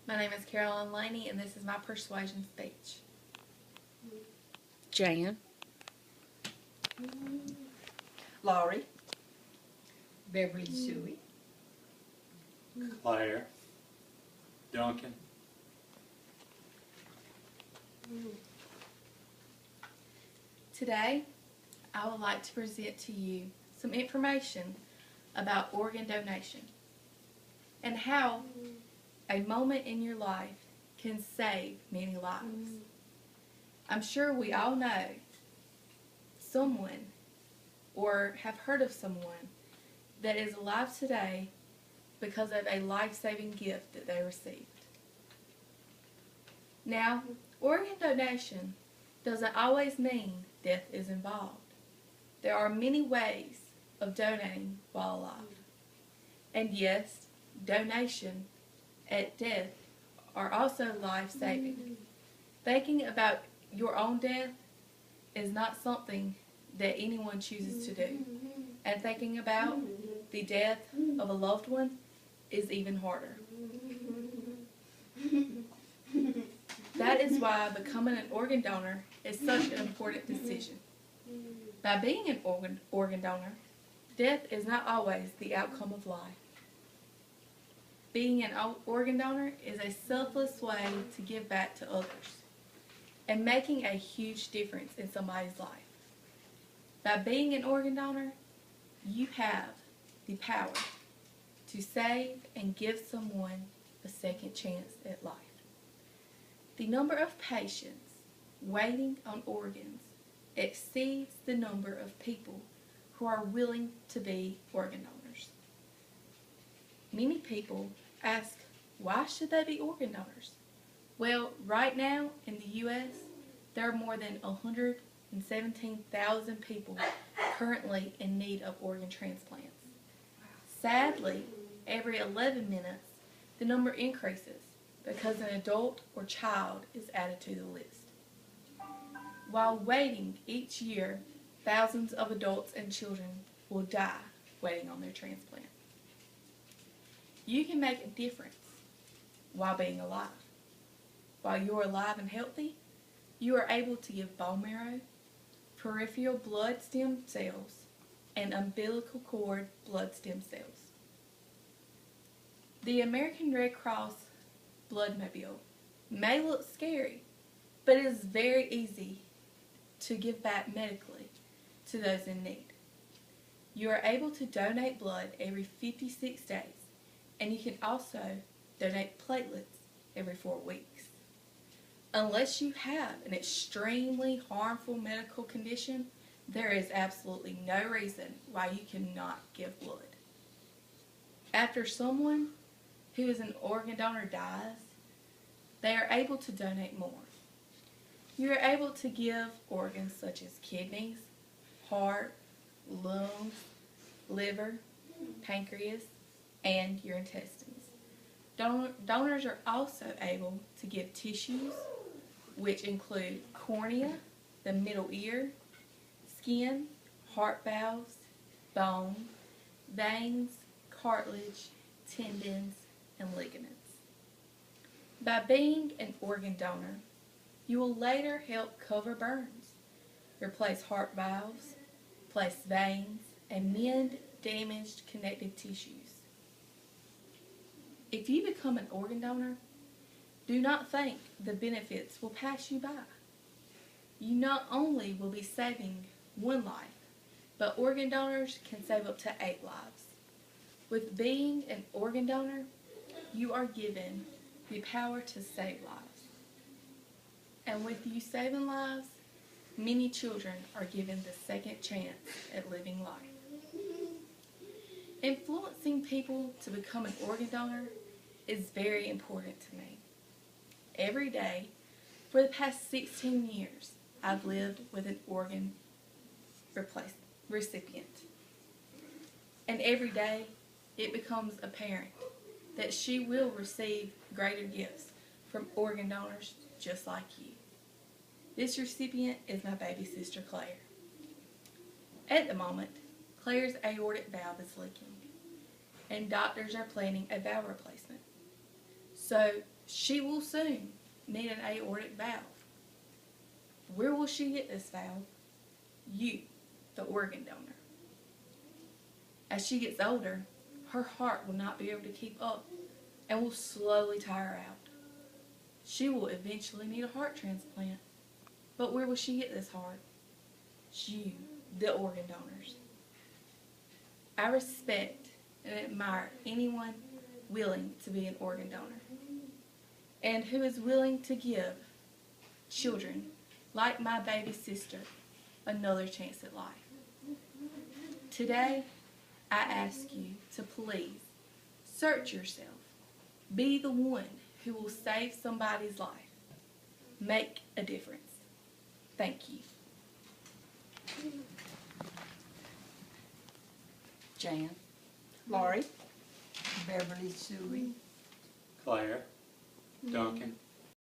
My name is Laney, and this is my persuasion speech. Jan, Laurie, Beverly Suey, Claire, Duncan, Today, I would like to present to you some information about organ donation and how a moment in your life can save many lives. I'm sure we all know someone or have heard of someone that is alive today because of a life-saving gift that they received. Now, organ donation doesn't always mean death is involved. There are many ways of donating while alive. And yes, donation at death are also life-saving. Thinking about your own death is not something that anyone chooses to do. And thinking about the death of a loved one is even harder. That is why becoming an organ donor is such an important decision. By being an organ donor, death is not always the outcome of life. Being an organ donor is a selfless way to give back to others and making a huge difference in somebody's life. By being an organ donor, you have the power to save and give someone a second chance at life. The number of patients waiting on organs exceeds the number of people who are willing to be organ donors. Many people ask, why should they be organ donors? Well, right now in the U.S., there are more than 117,000 people currently in need of organ transplants. Sadly, every 11 minutes, the number increases because an adult or child is added to the list. While waiting each year, thousands of adults and children will die waiting on their transplant. You can make a difference while being alive. While you're alive and healthy, you are able to give bone marrow, peripheral blood stem cells, and umbilical cord blood stem cells. The American Red Cross Bloodmobile may look scary, but it is very easy to give back medically to those in need. You are able to donate blood every 56 days, and you can also donate platelets every 4 weeks. Unless you have an extremely harmful medical condition, there is absolutely no reason why you cannot give blood. After someone who is an organ donor dies, they are able to donate more. You are able to give organs such as kidneys, heart, lungs, liver, pancreas, and your intestines. Donors are also able to give tissues, which include cornea, the middle ear, skin, heart valves, bone, veins, cartilage, tendons, and ligaments. By being an organ donor, you will later help cover burns, replace heart valves, place veins, and mend damaged connective tissues. If you become an organ donor, do not think the benefits will pass you by. You not only will be saving one life, but organ donors can save up to 8 lives. With being an organ donor, you are given the power to save lives. And with you saving lives, many children are given the second chance at living life. Influencing people to become an organ donor is very important to me. Every day, for the past 16 years, I've lived with an organ recipient. And every day, it becomes apparent that she will receive greater gifts from organ donors just like you. This recipient is my baby sister, Claire. At the moment, Claire's aortic valve is leaking, and doctors are planning a valve replacement. So, She will soon need an aortic valve. Where will she get this valve? You, the organ donor. As she gets older, her heart will not be able to keep up and will slowly tire out. She will eventually need a heart transplant. But where will she get this heart? You, the organ donors. I respect and admire anyone willing to be an organ donor and who is willing to give children like my baby sister another chance at life. Today, I ask you to please search yourself. Be the one who will save somebody's life. Make a difference. Thank you. Jan. Lori. Beverly Sue. Claire. Duncan.